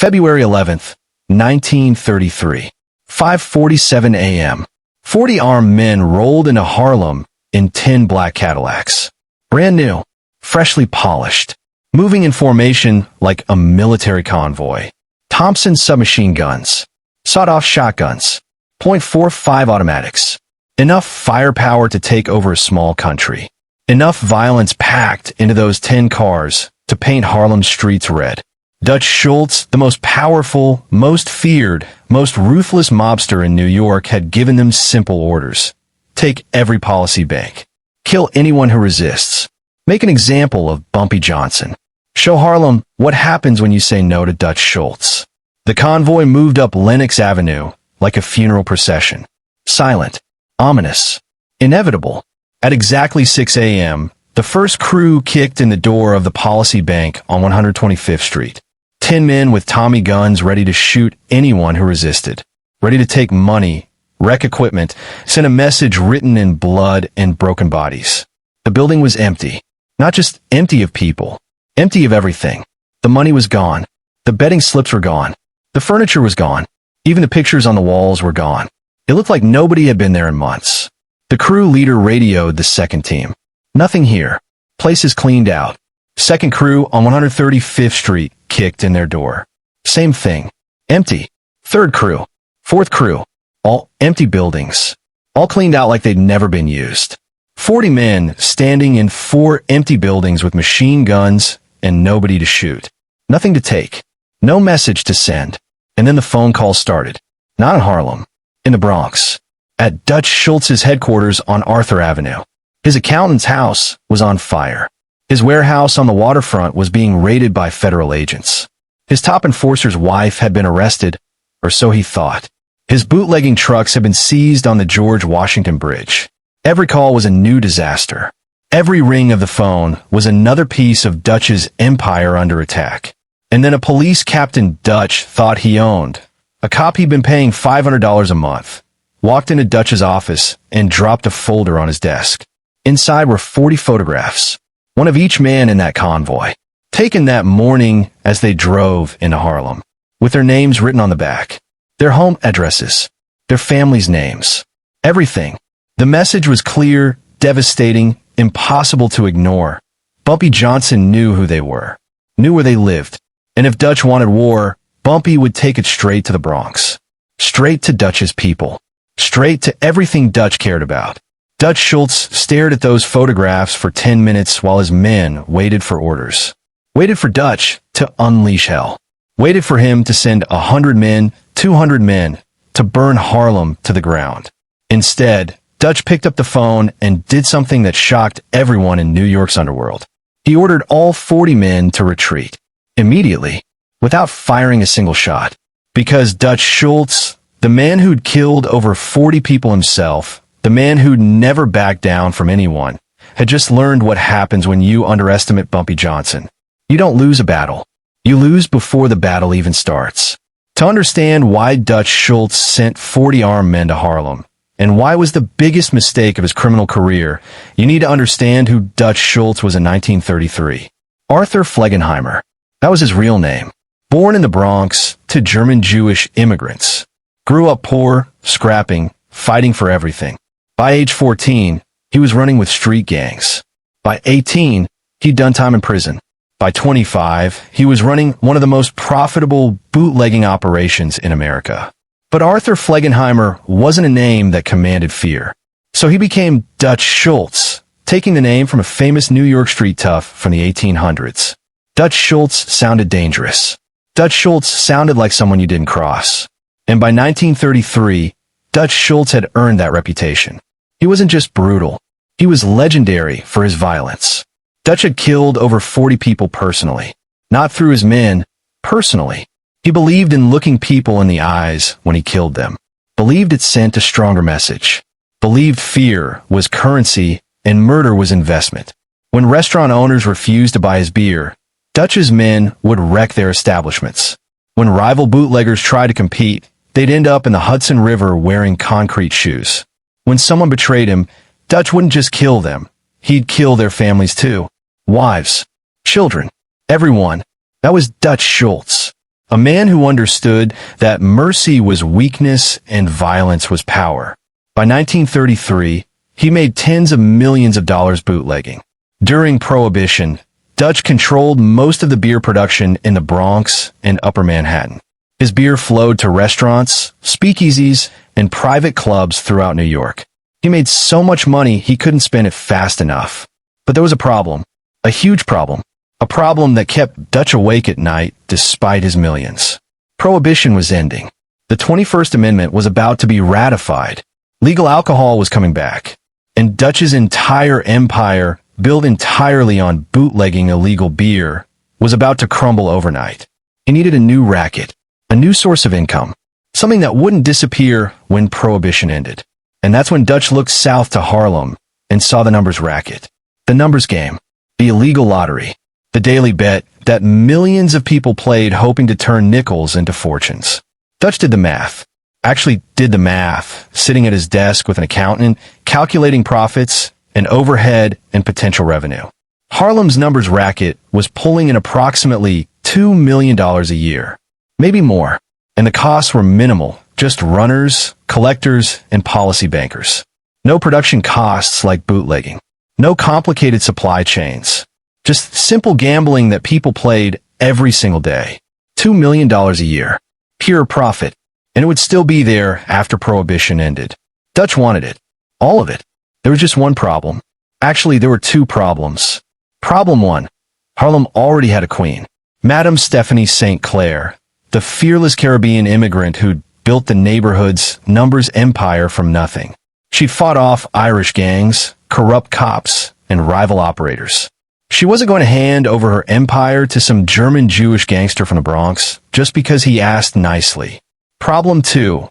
February 11th, 1933. 5:47 a.m. 40 armed men rolled into Harlem in 10 black Cadillacs. Brand new, freshly polished, moving in formation like a military convoy. Thompson submachine guns, sawed-off shotguns, .45 automatics. Enough firepower to take over a small country. Enough violence packed into those 10 cars to paint Harlem's streets red. Dutch Schultz, the most powerful, most feared, most ruthless mobster in New York, had given them simple orders. Take every policy bank. Kill anyone who resists. Make an example of Bumpy Johnson. Show Harlem what happens when you say no to Dutch Schultz. The convoy moved up Lenox Avenue like a funeral procession. Silent, ominous, inevitable. At exactly 6 a.m., the first crew kicked in the door of the Policy Bank on 125th Street. 10 men with Tommy guns ready to shoot anyone who resisted. Ready to take money, wreck equipment, send a message written in blood and broken bodies. The building was empty. Not just empty of people. Empty of everything. The money was gone. The betting slips were gone. The furniture was gone. Even the pictures on the walls were gone. It looked like nobody had been there in months. The crew leader radioed the second team. Nothing here. Place is cleaned out. Second crew on 135th Street kicked in their door. Same thing. Empty. Third crew. Fourth crew. All empty buildings. All cleaned out like they'd never been used. 40 men standing in 4 empty buildings with machine guns and nobody to shoot. Nothing to take. No message to send. And then the phone call started. Not in Harlem. In the Bronx. At Dutch Schultz's headquarters on Arthur Avenue. His accountant's house was on fire. His warehouse on the waterfront was being raided by federal agents. His top enforcer's wife had been arrested, or so he thought. His bootlegging trucks had been seized on the George Washington Bridge. Every call was a new disaster. Every ring of the phone was another piece of Dutch's empire under attack. And then a police captain Dutch thought he owned, a cop he'd been paying $500 a month, walked into Dutch's office and dropped a folder on his desk. Inside were 40 photographs, one of each man in that convoy, taken that morning as they drove into Harlem, with their names written on the back, their home addresses, their families' names, everything. The message was clear, devastating, impossible to ignore. Bumpy Johnson knew who they were, knew where they lived, and if Dutch wanted war, Bumpy would take it straight to the Bronx, straight to Dutch's people, straight to everything Dutch cared about. Dutch Schultz stared at those photographs for 10 minutes while his men waited for orders. Waited for Dutch to unleash hell. Waited for him to send 100 men, 200 men, to burn Harlem to the ground. Instead, Dutch picked up the phone and did something that shocked everyone in New York's underworld. He ordered all 40 men to retreat. Immediately, without firing a single shot. Because Dutch Schultz, the man who'd killed over 40 people himself, the man who'd never backed down from anyone, had just learned what happens when you underestimate Bumpy Johnson. You don't lose a battle. You lose before the battle even starts. To understand why Dutch Schultz sent 40 armed men to Harlem, and why it was the biggest mistake of his criminal career, you need to understand who Dutch Schultz was in 1933. Arthur Flegenheimer. That was his real name. Born in the Bronx to German Jewish immigrants. Grew up poor, scrapping, fighting for everything. By age 14, he was running with street gangs. By 18, he'd done time in prison. By 25, he was running one of the most profitable bootlegging operations in America. But Arthur Flegenheimer wasn't a name that commanded fear. So he became Dutch Schultz, taking the name from a famous New York street tough from the 1800s. Dutch Schultz sounded dangerous. Dutch Schultz sounded like someone you didn't cross. And by 1933, Dutch Schultz had earned that reputation. He wasn't just brutal. He was legendary for his violence. Dutch had killed over 40 people personally. Not through his men, personally. He believed in looking people in the eyes when he killed them. Believed it sent a stronger message. Believed fear was currency and murder was investment. When restaurant owners refused to buy his beer, Dutch's men would wreck their establishments. When rival bootleggers tried to compete, they'd end up in the Hudson River wearing concrete shoes. When someone betrayed him, Dutch wouldn't just kill them. He'd kill their families too. Wives, children, everyone. That was Dutch Schultz. A man who understood that mercy was weakness and violence was power. By 1933, he made tens of millions of dollars bootlegging. During Prohibition, Dutch controlled most of the beer production in the Bronx and Upper Manhattan. His beer flowed to restaurants, speakeasies, and private clubs throughout New York. He made so much money he couldn't spend it fast enough. But there was a problem. A huge problem. A problem that kept Dutch awake at night despite his millions. Prohibition was ending. The 21st Amendment was about to be ratified. Legal alcohol was coming back. And Dutch's entire empire, built entirely on bootlegging illegal beer, was about to crumble overnight. He needed a new racket, a new source of income, something that wouldn't disappear when Prohibition ended. And that's when Dutch looked south to Harlem and saw the numbers racket. The numbers game. The illegal lottery. The daily bet that millions of people played hoping to turn nickels into fortunes. Dutch did the math. Actually did the math, sitting at his desk with an accountant, calculating profits and overhead and potential revenue. Harlem's numbers racket was pulling in approximately $2 million a year. Maybe more. And the costs were minimal, just runners, collectors, and policy bankers. No production costs like bootlegging. No complicated supply chains. Just simple gambling that people played every single day. $2 million a year. Pure profit. And it would still be there after Prohibition ended. Dutch wanted it. All of it. There was just one problem. Actually, there were two problems. Problem one. Harlem already had a queen. Madame Stephanie St. Clair, the fearless Caribbean immigrant who'd built the neighborhood's numbers empire from nothing. She'd fought off Irish gangs, corrupt cops, and rival operators. She wasn't going to hand over her empire to some German Jewish gangster from the Bronx just because he asked nicely. Problem two.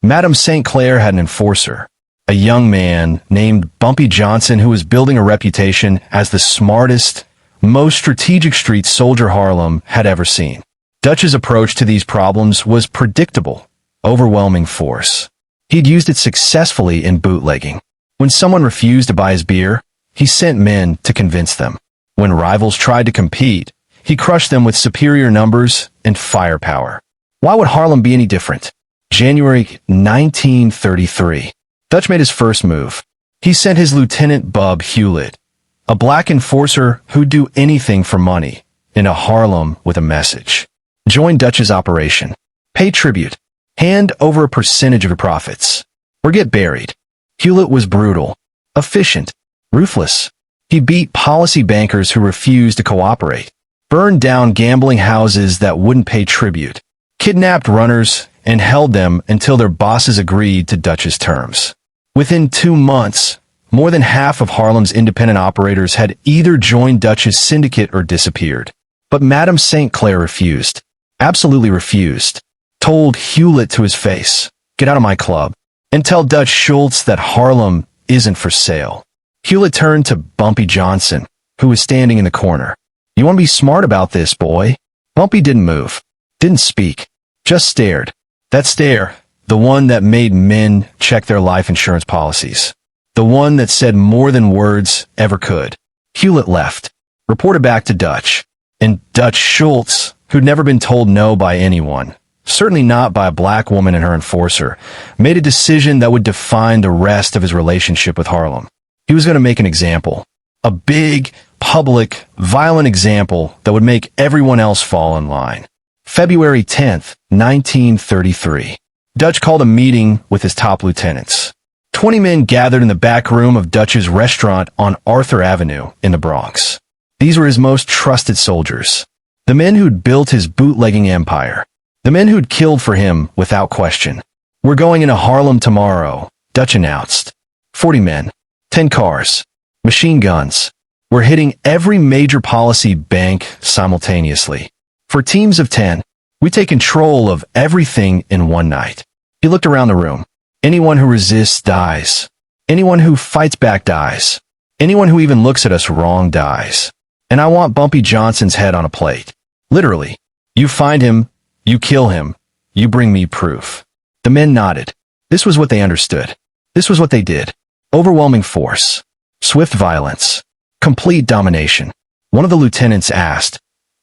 Madame St. Clair had an enforcer, a young man named Bumpy Johnson who was building a reputation as the smartest, most strategic street soldier Harlem had ever seen. Dutch's approach to these problems was predictable, overwhelming force. He'd used it successfully in bootlegging. When someone refused to buy his beer, he sent men to convince them. When rivals tried to compete, he crushed them with superior numbers and firepower. Why would Harlem be any different? January 1933. Dutch made his first move. He sent his lieutenant Bub Hewlett, a black enforcer who'd do anything for money, into Harlem with a message. Join Dutch's operation. Pay tribute. Hand over a percentage of your profits. Or get buried. Hewlett was brutal, efficient, ruthless. He beat policy bankers who refused to cooperate, burned down gambling houses that wouldn't pay tribute, kidnapped runners, and held them until their bosses agreed to Dutch's terms. Within 2 months, more than half of Harlem's independent operators had either joined Dutch's syndicate or disappeared. But Madame St. Clair refused. Absolutely refused. Told Hewlett to his face, "Get out of my club, and tell Dutch Schultz that Harlem isn't for sale." Hewlett turned to Bumpy Johnson, who was standing in the corner. "You want to be smart about this, boy?" Bumpy didn't move, didn't speak, just stared. That stare, the one that made men check their life insurance policies. The one that said more than words ever could. Hewlett left, reported back to Dutch. And Dutch Schultz, who'd never been told no by anyone, certainly not by a black woman and her enforcer, made a decision that would define the rest of his relationship with Harlem. He was going to make an example. A big, public, violent example that would make everyone else fall in line. February 10th, 1933. Dutch called a meeting with his top lieutenants. 20 men gathered in the back room of Dutch's restaurant on Arthur Avenue in the Bronx. These were his most trusted soldiers. The men who'd built his bootlegging empire. The men who'd killed for him without question. "We're going into Harlem tomorrow," Dutch announced. 40 men. 10 cars. Machine guns. We're hitting every major policy bank simultaneously. For teams of 10, we take control of everything in one night. He looked around the room. Anyone who resists dies. Anyone who fights back dies. Anyone who even looks at us wrong dies. And I want Bumpy Johnson's head on a plate. Literally. You find him, you kill him, you bring me proof. The men nodded. This was what they understood. This was what they did. Overwhelming force. Swift violence. Complete domination. One of the lieutenants asked,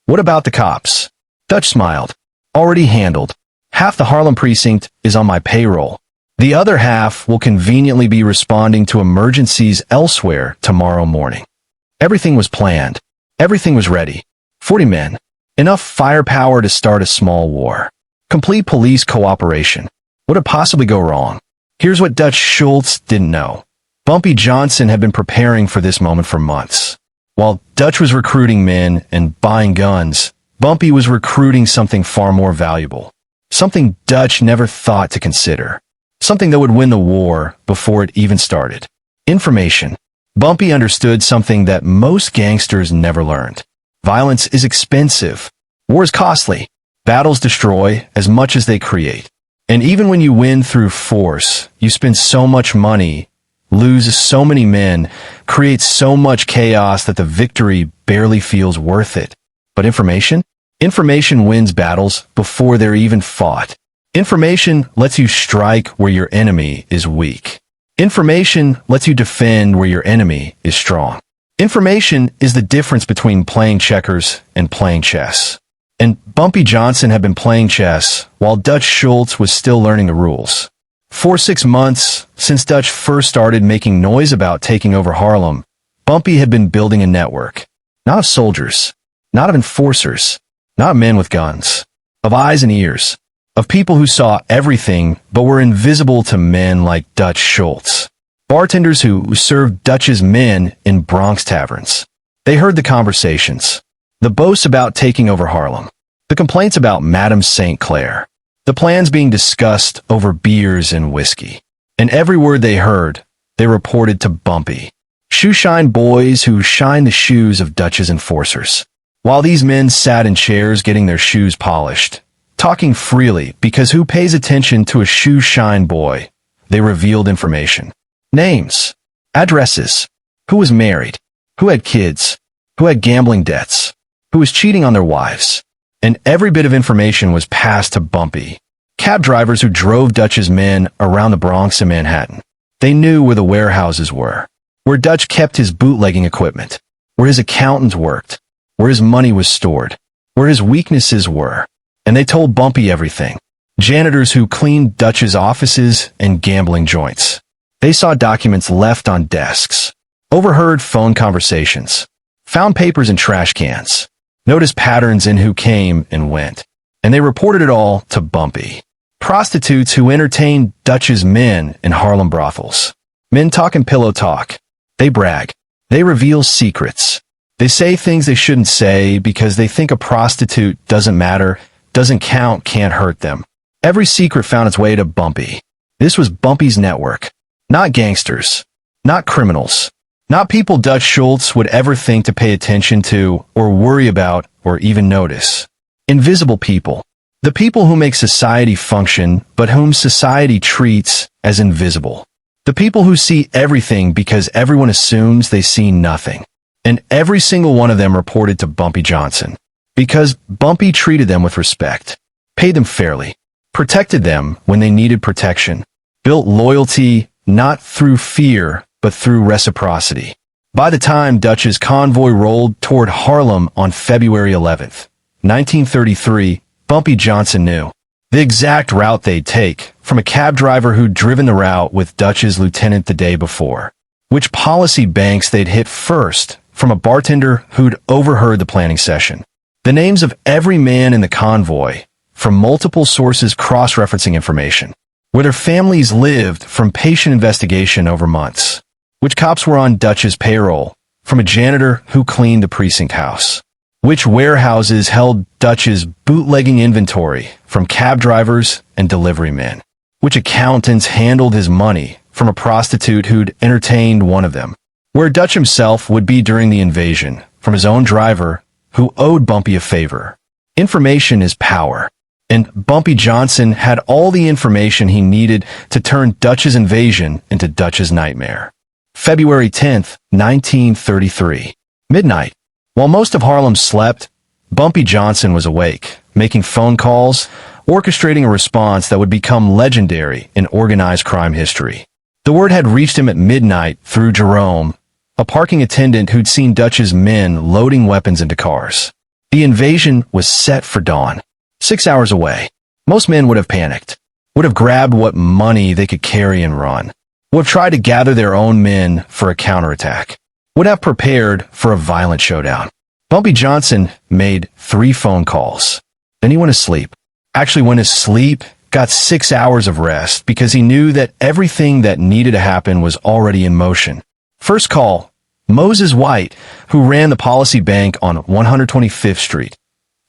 "What about the cops?" Dutch smiled. Already handled. Half the Harlem precinct is on my payroll. The other half will conveniently be responding to emergencies elsewhere tomorrow morning. Everything was planned. Everything was ready. 40 men. Enough firepower to start a small war. Complete police cooperation. What could possibly go wrong? Here's what Dutch Schultz didn't know. Bumpy Johnson had been preparing for this moment for months. While Dutch was recruiting men and buying guns, Bumpy was recruiting something far more valuable. Something Dutch never thought to consider. Something that would win the war before it even started. Information. Bumpy understood something that most gangsters never learned. Violence is expensive. War is costly. Battles destroy as much as they create. And even when you win through force, you spend so much money, lose so many men, create so much chaos that the victory barely feels worth it. But information? Information wins battles before they're even fought. Information lets you strike where your enemy is weak. Information lets you defend where your enemy is strong. Information is the difference between playing checkers and playing chess. And Bumpy Johnson had been playing chess while Dutch Schultz was still learning the rules. For 6 months, since Dutch first started making noise about taking over Harlem, Bumpy had been building a network. Not of soldiers, not of enforcers, not men with guns, of eyes and ears. Of people who saw everything but were invisible to men like Dutch Schultz. Bartenders who served Dutch's men in Bronx taverns. They heard the conversations. The boasts about taking over Harlem. The complaints about Madame St. Clair. The plans being discussed over beers and whiskey. And every word they heard, they reported to Bumpy. Shoeshine boys who shined the shoes of Dutch's enforcers. While these men sat in chairs getting their shoes polished, talking freely because who pays attention to a shoe shine boy? They revealed information. Names. Addresses. Who was married? Who had kids? Who had gambling debts? Who was cheating on their wives? And every bit of information was passed to Bumpy. Cab drivers who drove Dutch's men around the Bronx and Manhattan. They knew where the warehouses were. Where Dutch kept his bootlegging equipment. Where his accountants worked. Where his money was stored. Where his weaknesses were. And they told Bumpy everything. Janitors who cleaned Dutch's offices and gambling joints. They saw documents left on desks. Overheard phone conversations. Found papers in trash cans. Noticed patterns in who came and went. And they reported it all to Bumpy. Prostitutes who entertained Dutch's men in Harlem brothels. Men talking pillow talk. They brag. They reveal secrets. They say things they shouldn't say because they think a prostitute doesn't matter, doesn't count, can't hurt them. Every secret found its way to Bumpy. This was Bumpy's network. Not gangsters. Not criminals. Not people Dutch Schultz would ever think to pay attention to, or worry about, or even notice. Invisible people. The people who make society function, but whom society treats as invisible. The people who see everything because everyone assumes they see nothing. And every single one of them reported to Bumpy Johnson. Because Bumpy treated them with respect, paid them fairly, protected them when they needed protection, built loyalty not through fear, but through reciprocity. By the time Dutch's convoy rolled toward Harlem on February 11th, 1933, Bumpy Johnson knew the exact route they'd take from a cab driver who'd driven the route with Dutch's lieutenant the day before, which policy banks they'd hit first from a bartender who'd overheard the planning session. The names of every man in the convoy, from multiple sources cross-referencing information. Where their families lived from patient investigation over months. Which cops were on Dutch's payroll, from a janitor who cleaned the precinct house. Which warehouses held Dutch's bootlegging inventory, from cab drivers and delivery men. Which accountants handled his money, from a prostitute who'd entertained one of them. Where Dutch himself would be during the invasion, from his own driver, who owed Bumpy a favor. Information is power. And Bumpy Johnson had all the information he needed to turn Dutch's invasion into Dutch's nightmare. February 10th, 1933. Midnight. While most of Harlem slept, Bumpy Johnson was awake, making phone calls, orchestrating a response that would become legendary in organized crime history. The word had reached him at midnight through Jerome, a parking attendant who'd seen Dutch's men loading weapons into cars. The invasion was set for dawn. 6 hours away. Most men would have panicked, would have grabbed what money they could carry and run, would have tried to gather their own men for a counterattack, would have prepared for a violent showdown. Bumpy Johnson made 3 phone calls. Then he went to sleep. Actually went to sleep, got 6 hours of rest because he knew that everything that needed to happen was already in motion. First call, Moses White, who ran the Policy Bank on 125th Street,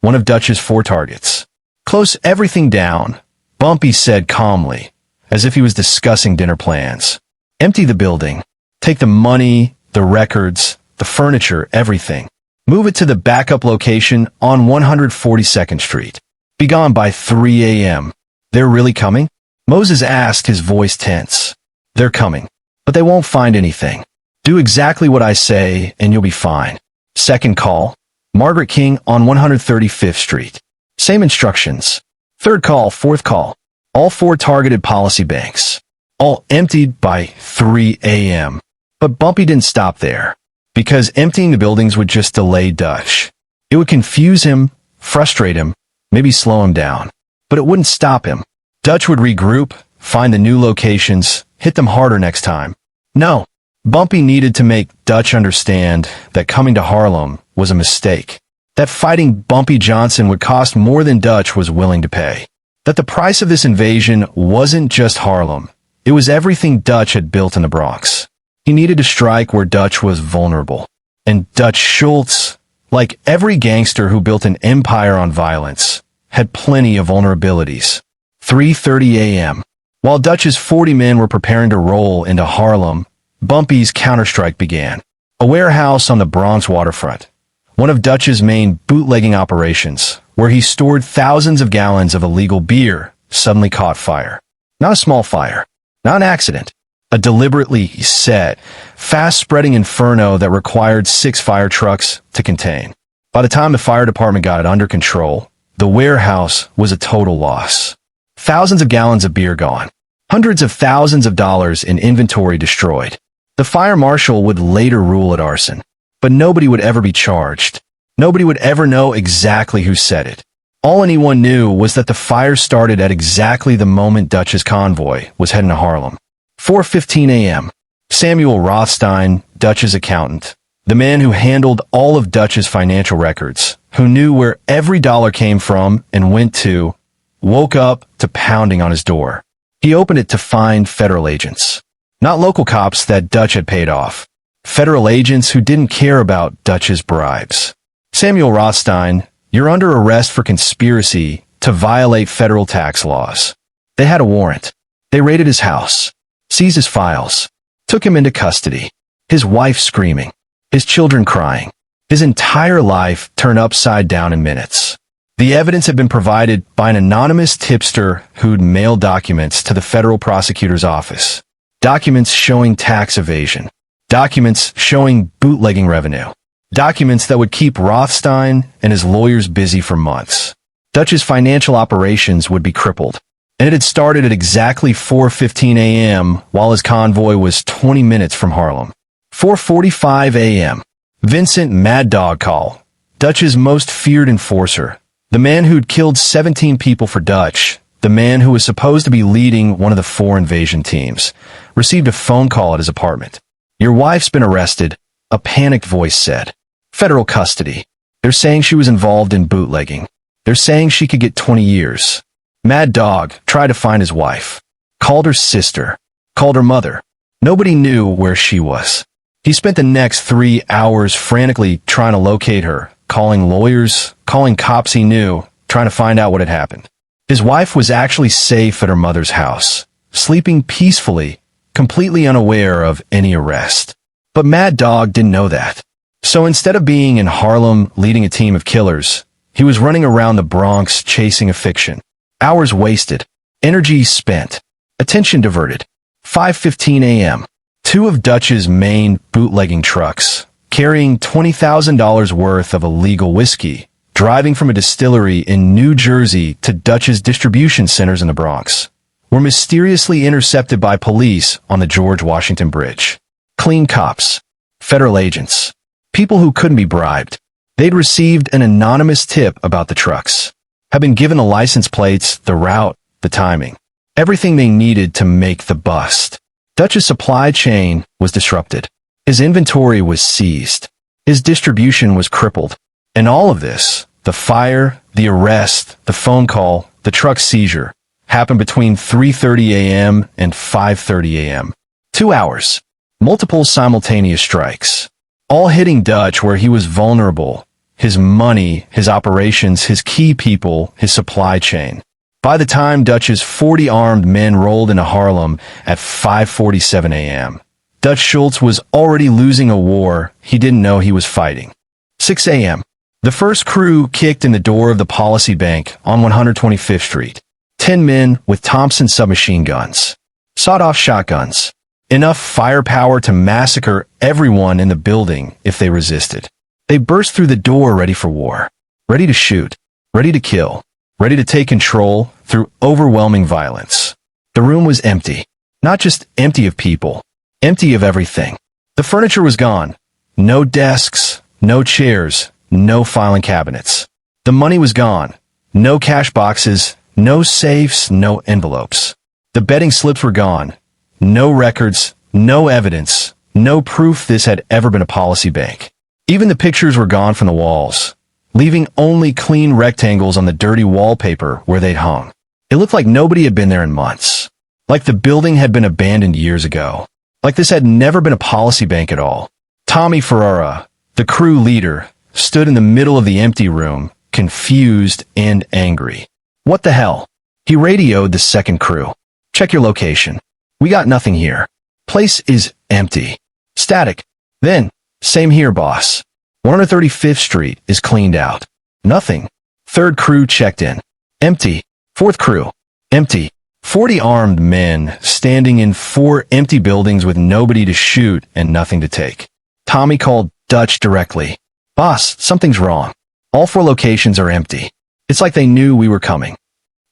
one of Dutch's 4 targets. Close everything down, Bumpy said calmly, as if he was discussing dinner plans. Empty the building. Take the money, the records, the furniture, everything. Move it to the backup location on 142nd Street. Be gone by 3 a.m. They're really coming? Moses asked, his voice tense. They're coming, but they won't find anything. Do exactly what I say and you'll be fine. Second call, Margaret King on 135th Street. Same instructions. Third call, fourth call. All 4 targeted policy banks. All emptied by 3 a.m. But Bumpy didn't stop there, because emptying the buildings would just delay Dutch. It would confuse him, frustrate him, maybe slow him down. But it wouldn't stop him. Dutch would regroup, find the new locations, hit them harder next time. No, Bumpy needed to make Dutch understand that coming to Harlem was a mistake. That fighting Bumpy Johnson would cost more than Dutch was willing to pay. That the price of this invasion wasn't just Harlem. It was everything Dutch had built in the Bronx. He needed to strike where Dutch was vulnerable. And Dutch Schultz, like every gangster who built an empire on violence, had plenty of vulnerabilities. 3:30 a.m. While Dutch's 40 men were preparing to roll into Harlem, Bumpy's counterstrike began. A warehouse on the Bronx waterfront, one of Dutch's main bootlegging operations, where he stored thousands of gallons of illegal beer, suddenly caught fire. Not a small fire, not an accident. A deliberately set, fast-spreading inferno that required 6 fire trucks to contain. By the time the fire department got it under control, the warehouse was a total loss. Thousands of gallons of beer gone. Hundreds of thousands of dollars in inventory destroyed. The fire marshal would later rule it arson. But nobody would ever be charged. Nobody would ever know exactly who set it. All anyone knew was that the fire started at exactly the moment Dutch's convoy was heading to Harlem. 4:15 a.m. Samuel Rothstein, Dutch's accountant, the man who handled all of Dutch's financial records, who knew where every dollar came from and went to, woke up to pounding on his door. He opened it to find federal agents. Not local cops that Dutch had paid off. Federal agents who didn't care about Dutch's bribes. Samuel Rothstein, you're under arrest for conspiracy to violate federal tax laws. They had a warrant. They raided his house, seized his files, took him into custody. His wife screaming, his children crying, his entire life turned upside down in minutes. The evidence had been provided by an anonymous tipster who'd mailed documents to the federal prosecutor's office. Documents showing tax evasion. Documents showing bootlegging revenue. Documents that would keep Rothstein and his lawyers busy for months. Dutch's financial operations would be crippled. And it had started at exactly 4:15 a.m. while his convoy was 20 minutes from Harlem. 4:45 a.m. Vincent Mad Dog Call, Dutch's most feared enforcer, the man who'd killed 17 people for Dutch, the man who was supposed to be leading one of the 4 invasion teams, received a phone call at his apartment. Your wife's been arrested, a panicked voice said. Federal custody. They're saying she was involved in bootlegging. They're saying she could get 20 years. Mad Dog tried to find his wife. Called her sister. Called her mother. Nobody knew where she was. He spent the next 3 hours frantically trying to locate her, calling lawyers, calling cops he knew, trying to find out what had happened. His wife was actually safe at her mother's house, sleeping peacefully, completely unaware of any arrest. But Mad Dog didn't know that. So instead of being in Harlem leading a team of killers, he was running around the Bronx chasing a fiction. Hours wasted. Energy spent. Attention diverted. 5:15 a.m. 2 of Dutch's main bootlegging trucks, carrying $20,000 worth of illegal whiskey, driving from a distillery in New Jersey to Dutch's distribution centers in the Bronx, were mysteriously intercepted by police on the George Washington Bridge. Clean cops. Federal agents. People who couldn't be bribed. They'd received an anonymous tip about the trucks. had been given the license plates, the route, the timing. Everything they needed to make the bust. Dutch's supply chain was disrupted. His inventory was seized. His distribution was crippled. And all of this, the fire, the arrest, the phone call, the truck seizure, happened between 3:30 a.m. and 5:30 a.m. 2 hours. Multiple simultaneous strikes. All hitting Dutch where he was vulnerable. His money, his operations, his key people, his supply chain. By the time Dutch's 40 armed men rolled into Harlem at 5:47 a.m., Dutch Schultz was already losing a war he didn't know he was fighting. 6 a.m. The first crew kicked in the door of the Policy Bank on 125th Street. 10 men with Thompson submachine guns. Sawed-off shotguns. Enough firepower to massacre everyone in the building if they resisted. They burst through the door ready for war. Ready to shoot. Ready to kill. Ready to take control through overwhelming violence. The room was empty. Not just empty of people. Empty of everything. The furniture was gone. No desks, no chairs, no filing cabinets. The money was gone. No cash boxes, no safes, no envelopes. The betting slips were gone. No records, no evidence, no proof this had ever been a policy bank. Even the pictures were gone from the walls, leaving only clean rectangles on the dirty wallpaper where they'd hung. It looked like nobody had been there in months. Like the building had been abandoned years ago. Like this had never been a policy bank at all. Tommy Ferrara, the crew leader, stood in the middle of the empty room, confused and angry. What the hell? He radioed the second crew. Check your location. We got nothing here. Place is empty. Static. Then, same here, boss. 135th Street is cleaned out. Nothing. Third crew checked in. Empty. Fourth crew. Empty. 40 armed men standing in 4 empty buildings with nobody to shoot and nothing to take. Tommy called Dutch directly. Boss, something's wrong. All 4 locations are empty. It's like they knew we were coming.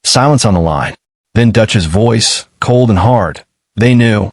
Silence on the line. Then Dutch's voice, cold and hard. They knew.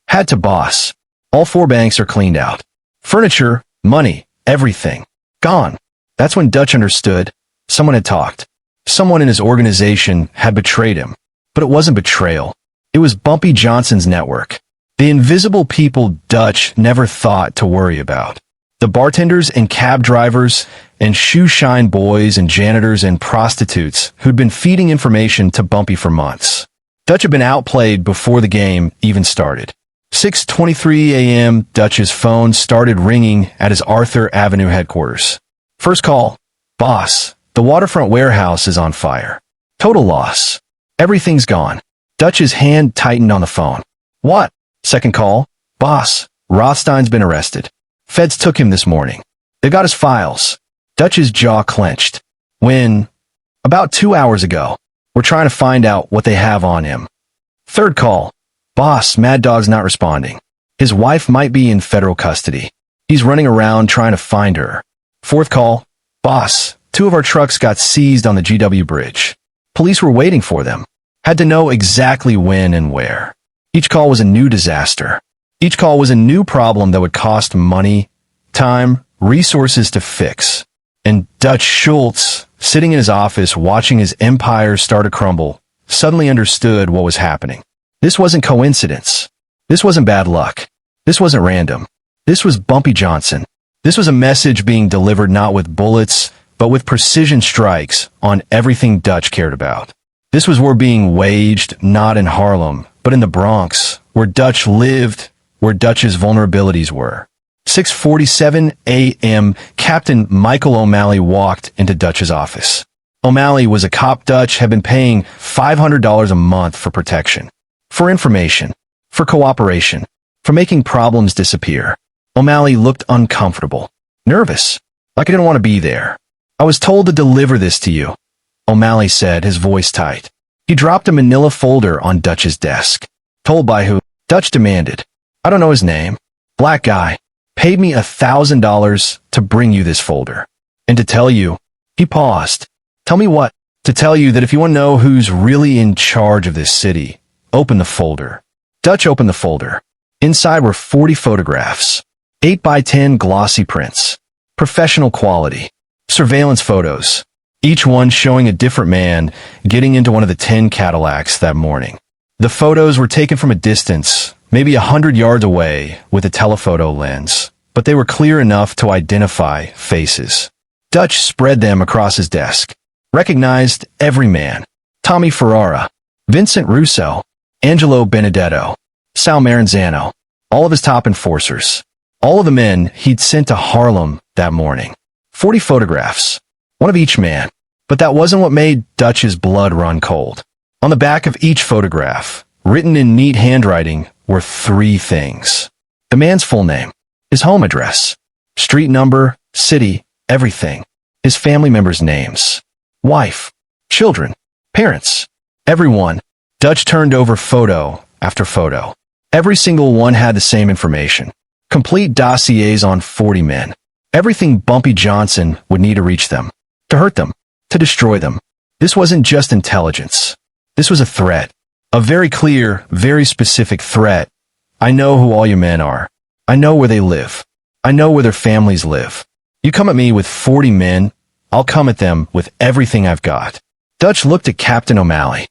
Had to, boss. All 4 banks are cleaned out. Furniture, money, everything. Gone. That's when Dutch understood. Someone had talked. Someone in his organization had betrayed him. But it wasn't betrayal. It was Bumpy Johnson's network. The invisible people Dutch never thought to worry about. The bartenders and cab drivers and shoe shine boys and janitors and prostitutes who'd been feeding information to Bumpy for months. Dutch had been outplayed before the game even started. 6:23 a.m. Dutch's phone started ringing at his Arthur Avenue headquarters. First call. Boss, the waterfront warehouse is on fire. Total loss. Everything's gone. Dutch's hand tightened on the phone. What? Second call. Boss, Rothstein's been arrested. Feds took him this morning. They got his files. Dutch's jaw clenched. When? About 2 hours ago. We're trying to find out what they have on him. Third call. Boss, Mad Dog's not responding. His wife might be in federal custody. He's running around trying to find her. Fourth call. Boss, 2 of our trucks got seized on the GW Bridge. Police were waiting for them. Had to know exactly when and where. Each call was a new disaster. Each call was a new problem that would cost money, time, resources to fix. And Dutch Schultz, sitting in his office watching his empire start to crumble, suddenly understood what was happening. This wasn't coincidence. This wasn't bad luck. This wasn't random. This was Bumpy Johnson. This was a message being delivered not with bullets, but with precision strikes on everything Dutch cared about. This was war being waged not in Harlem, but in the Bronx, where Dutch lived, where Dutch's vulnerabilities were. 6:47 a.m., Captain Michael O'Malley walked into Dutch's office. O'Malley was a cop Dutch had been paying $500 a month for protection, for information, for cooperation, for making problems disappear. O'Malley looked uncomfortable, nervous, like I didn't want to be there. I was told to deliver this to you, O'Malley said, his voice tight. He dropped a manila folder on Dutch's desk. Told by who? Dutch demanded. I don't know his name. Black guy. Paid me $1,000 to bring you this folder. And to tell you, he paused. Tell me what? To tell you that if you want to know who's really in charge of this city, open the folder. Dutch opened the folder. Inside were 40 photographs. 8 by 10 glossy prints. Professional quality. Surveillance photos. each one showing a different man getting into one of the 10 Cadillacs that morning. The photos were taken from a distance, maybe 100 yards away, with a telephoto lens, but they were clear enough to identify faces. Dutch spread them across his desk. Recognized every man. Tommy Ferrara, Vincent Russo, Angelo Benedetto, Sal Maranzano, all of his top enforcers. All of the men he'd sent to Harlem that morning. 40 photographs, one of each man. But that wasn't what made Dutch's blood run cold. On the back of each photograph, written in neat handwriting, were 3 things. The man's full name, his home address, street number, city, everything. His family members' names, wife, children, parents, everyone. Dutch turned over photo after photo. Every single one had the same information. Complete dossiers on 40 men. Everything Bumpy Johnson would need to reach them, to hurt them, to destroy them. This wasn't just intelligence. This was a threat. A very clear, very specific threat. I know who all you men are. I know where they live. I know where their families live. You come at me with 40 men, I'll come at them with everything I've got. Dutch looked at Captain O'Malley.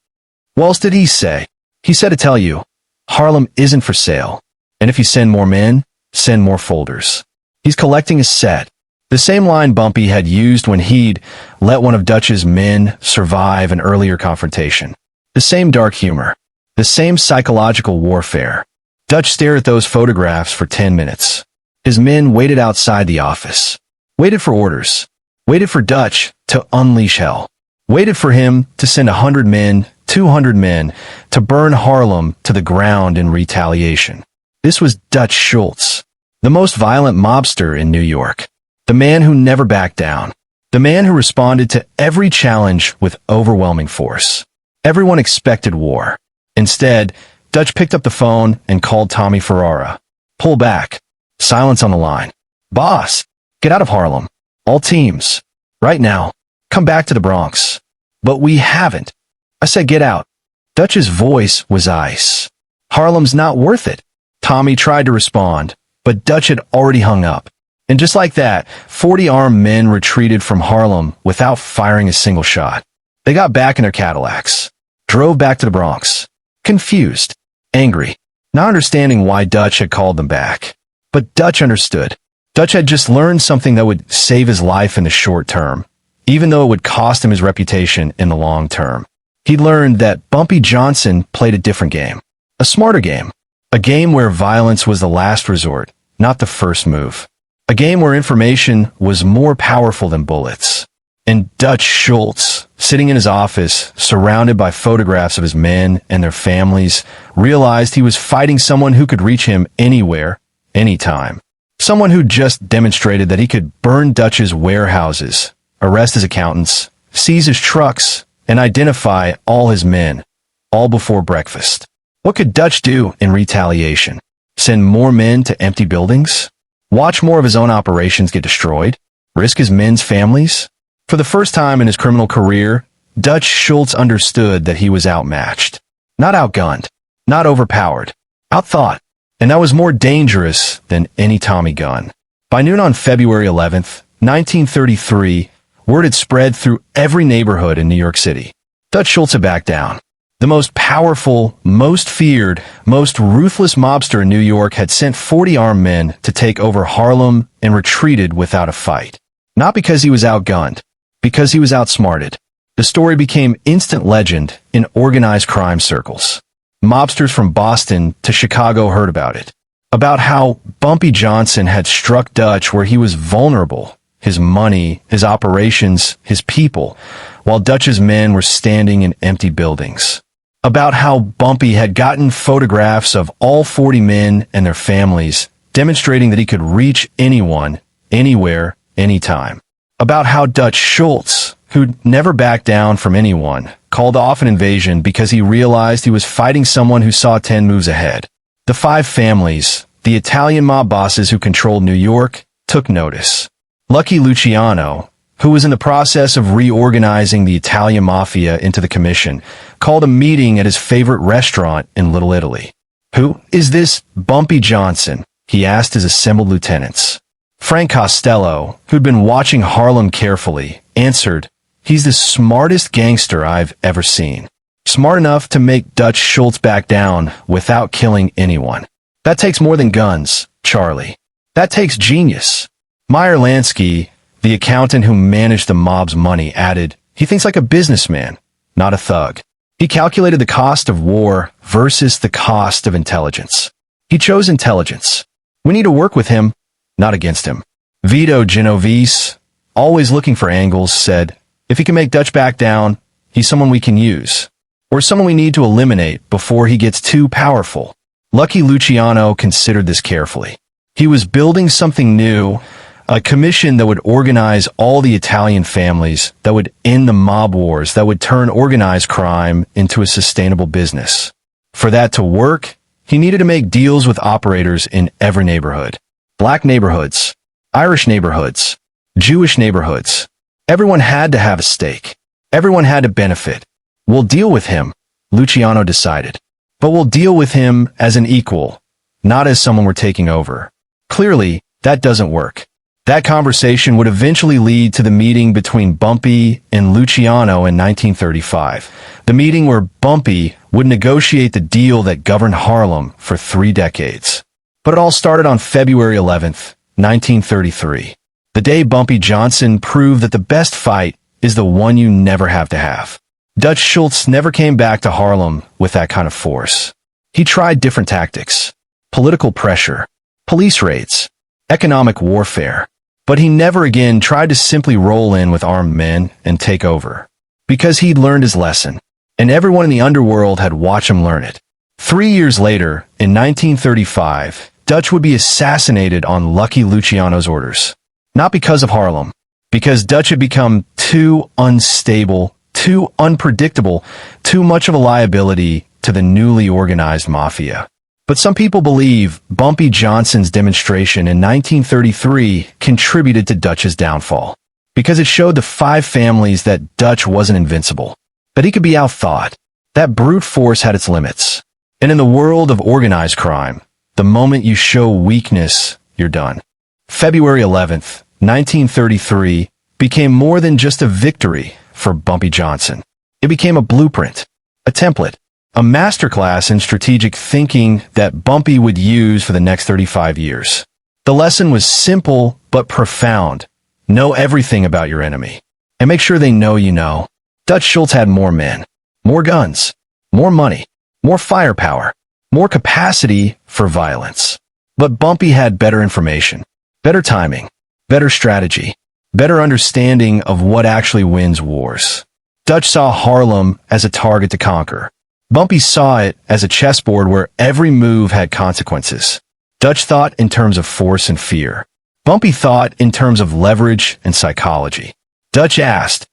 What else did he say? He said to tell you, Harlem isn't for sale. And if you send more men, send more folders. He's collecting a set. The same line Bumpy had used when he'd let one of Dutch's men survive an earlier confrontation. The same dark humor. The same psychological warfare. Dutch stared at those photographs for 10 minutes. His men waited outside the office. Waited for orders. Waited for Dutch to unleash hell. Waited for him to send 100 men, 200 men, to burn Harlem to the ground in retaliation. This was Dutch Schultz, the most violent mobster in New York. The man who never backed down. The man who responded to every challenge with overwhelming force. Everyone expected war. Instead, Dutch picked up the phone and called Tommy Ferrara. Pull back. Silence on the line. Boss, get out of Harlem. All teams. Right now. Come back to the Bronx. But we haven't. I said get out. Dutch's voice was ice. Harlem's not worth it. Tommy tried to respond, but Dutch had already hung up. And just like that, 40 armed men retreated from Harlem without firing a single shot. They got back in their Cadillacs, drove back to the Bronx, confused, angry, not understanding why Dutch had called them back. But Dutch understood. Dutch had just learned something that would save his life in the short term, even though it would cost him his reputation in the long term. He learned that Bumpy Johnson played a different game, a smarter game, a game where violence was the last resort, not the first move. A game where information was more powerful than bullets. And Dutch Schultz, sitting in his office, surrounded by photographs of his men and their families, realized he was fighting someone who could reach him anywhere, anytime. Someone who just demonstrated that he could burn Dutch's warehouses, arrest his accountants, seize his trucks, and identify all his men, all before breakfast. What could Dutch do in retaliation? Send more men to empty buildings? Watch more of his own operations get destroyed? Risk his men's families? For the first time in his criminal career, Dutch Schultz understood that he was outmatched. Not outgunned. Not overpowered. Outthought. And that was more dangerous than any Tommy gun. By noon on February 11th, 1933, word had spread through every neighborhood in New York City. Dutch Schultz had backed down. The most powerful, most feared, most ruthless mobster in New York had sent 40 armed men to take over Harlem and retreated without a fight. Not because he was outgunned, because he was outsmarted. The story became instant legend in organized crime circles. Mobsters from Boston to Chicago heard about it. About how Bumpy Johnson had struck Dutch where he was vulnerable, his money, his operations, his people, while Dutch's men were standing in empty buildings. About how Bumpy had gotten photographs of all 40 men and their families, demonstrating that he could reach anyone, anywhere, anytime. About how Dutch Schultz, who'd never backed down from anyone, called off an invasion because he realized he was fighting someone who saw 10 moves ahead. The 5 families, the Italian mob bosses who controlled New York, took notice. Lucky Luciano, who was in the process of reorganizing the Italian Mafia into the Commission, called a meeting at his favorite restaurant in Little Italy. Who is this Bumpy Johnson? He asked his assembled lieutenants. Frank Costello, who'd been watching Harlem carefully, answered, He's the smartest gangster I've ever seen. Smart enough to make Dutch Schultz back down without killing anyone. That takes more than guns, Charlie. That takes genius. Meyer Lansky, the accountant who managed the mob's money, added, he thinks like a businessman, not a thug. He calculated the cost of war versus the cost of intelligence. He chose intelligence. We need to work with him, not against him. Vito Genovese, always looking for angles, said, if he can make Dutch back down, he's someone we can use. Or someone we need to eliminate before he gets too powerful. Lucky Luciano considered this carefully. He was building something new, a commission that would organize all the Italian families, that would end the mob wars, that would turn organized crime into a sustainable business. For that to work, he needed to make deals with operators in every neighborhood. Black neighborhoods, Irish neighborhoods, Jewish neighborhoods. Everyone had to have a stake. Everyone had to benefit. We'll deal with him, Luciano decided. But we'll deal with him as an equal, not as someone we're taking over. Clearly, that doesn't work. That conversation would eventually lead to the meeting between Bumpy and Luciano in 1935. The meeting where Bumpy would negotiate the deal that governed Harlem for 3 decades. But it all started on February 11th, 1933. The day Bumpy Johnson proved that the best fight is the one you never have to have. Dutch Schultz never came back to Harlem with that kind of force. He tried different tactics. Political pressure, police raids, economic warfare. But he never again tried to simply roll in with armed men and take over. Because he'd learned his lesson, and everyone in the underworld had watched him learn it. 3 years later, in 1935, Dutch would be assassinated on Lucky Luciano's orders. Not because of Harlem, because Dutch had become too unstable, too unpredictable, too much of a liability to the newly organized Mafia. But some people believe Bumpy Johnson's demonstration in 1933 contributed to Dutch's downfall, because it showed the 5 families that Dutch wasn't invincible, that he could be outthought, that brute force had its limits. And in the world of organized crime, the moment you show weakness, you're done. February 11th, 1933 became more than just a victory for Bumpy Johnson. It became a blueprint, a template, a masterclass in strategic thinking that Bumpy would use for the next 35 years. The lesson was simple but profound. Know everything about your enemy, and make sure they know you know. Dutch Schultz had more men, more guns, more money, more firepower, more capacity for violence. But Bumpy had better information, better timing, better strategy, better understanding of what actually wins wars. Dutch saw Harlem as a target to conquer. Bumpy saw it as a chessboard where every move had consequences. Dutch thought in terms of force and fear. Bumpy thought in terms of leverage and psychology. Dutch asked,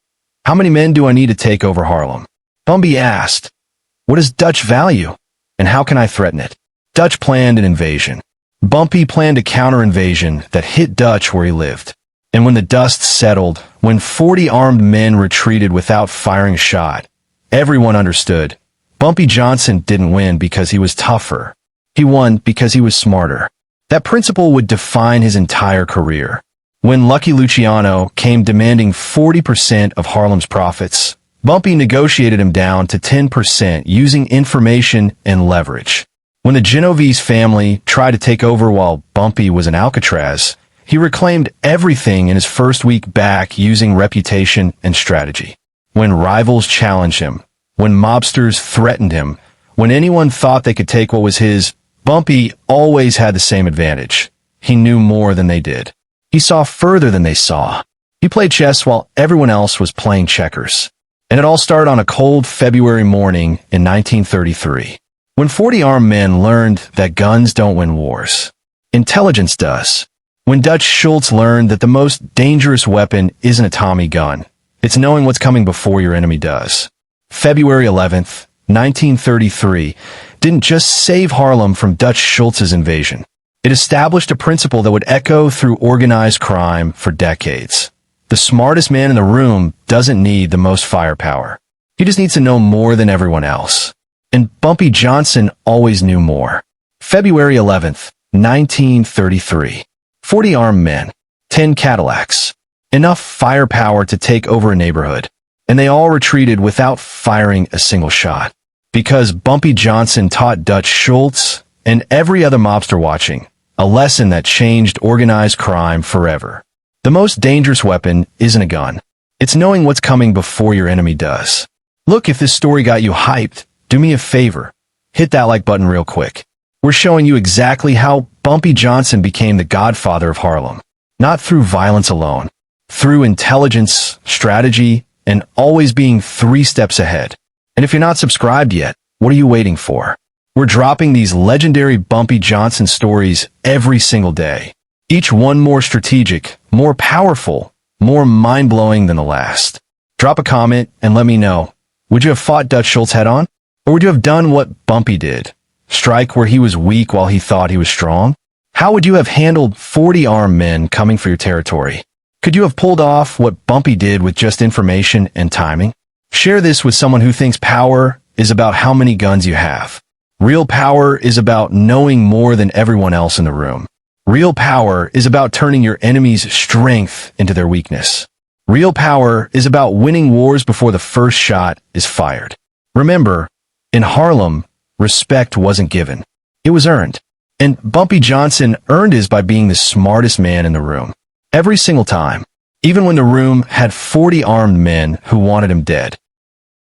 how many men do I need to take over Harlem? Bumpy asked, what does Dutch value, and how can I threaten it? Dutch planned an invasion. Bumpy planned a counter-invasion that hit Dutch where he lived. And when the dust settled, when 40 armed men retreated without firing a shot, everyone understood. Bumpy Johnson didn't win because he was tougher. He won because he was smarter. That principle would define his entire career. When Lucky Luciano came demanding 40% of Harlem's profits, Bumpy negotiated him down to 10% using information and leverage. When the Genovese family tried to take over while Bumpy was in Alcatraz, he reclaimed everything in his first week back using reputation and strategy. When rivals challenged him, when mobsters threatened him, when anyone thought they could take what was his, Bumpy always had the same advantage. He knew more than they did. He saw further than they saw. He played chess while everyone else was playing checkers. And it all started on a cold February morning in 1933. When 40 armed men learned that guns don't win wars, intelligence does. When Dutch Schultz learned that the most dangerous weapon isn't a Tommy gun, it's knowing what's coming before your enemy does. February 11th, 1933, didn't just save Harlem from Dutch Schultz's invasion. It established a principle that would echo through organized crime for decades. The smartest man in the room doesn't need the most firepower. He just needs to know more than everyone else. And Bumpy Johnson always knew more. February 11th, 1933. 40 armed men, 10 Cadillacs. Enough firepower to take over a neighborhood. and they all retreated without firing a single shot. Because Bumpy Johnson taught Dutch Schultz and every other mobster watching a lesson that changed organized crime forever. The most dangerous weapon isn't a gun. It's knowing what's coming before your enemy does. Look, if this story got you hyped, do me a favor. Hit that like button real quick. We're showing you exactly how Bumpy Johnson became the Godfather of Harlem. Not through violence alone, through intelligence, strategy, and always being 3 steps ahead. And if you're not subscribed yet, what are you waiting for? We're dropping these legendary Bumpy Johnson stories every single day. Each one more strategic, more powerful, more mind-blowing than the last. Drop a comment and let me know. Would you have fought Dutch Schultz head on? Or would you have done what Bumpy did? Strike where he was weak while he thought he was strong? How would you have handled 40 armed men coming for your territory? Could you have pulled off what Bumpy did with just information and timing? Share this with someone who thinks power is about how many guns you have. Real power is about knowing more than everyone else in the room. Real power is about turning your enemy's strength into their weakness. Real power is about winning wars before the first shot is fired. Remember, in Harlem, respect wasn't given. It was earned. And Bumpy Johnson earned his by being the smartest man in the room. Every single time. Even when the room had 40 armed men who wanted him dead.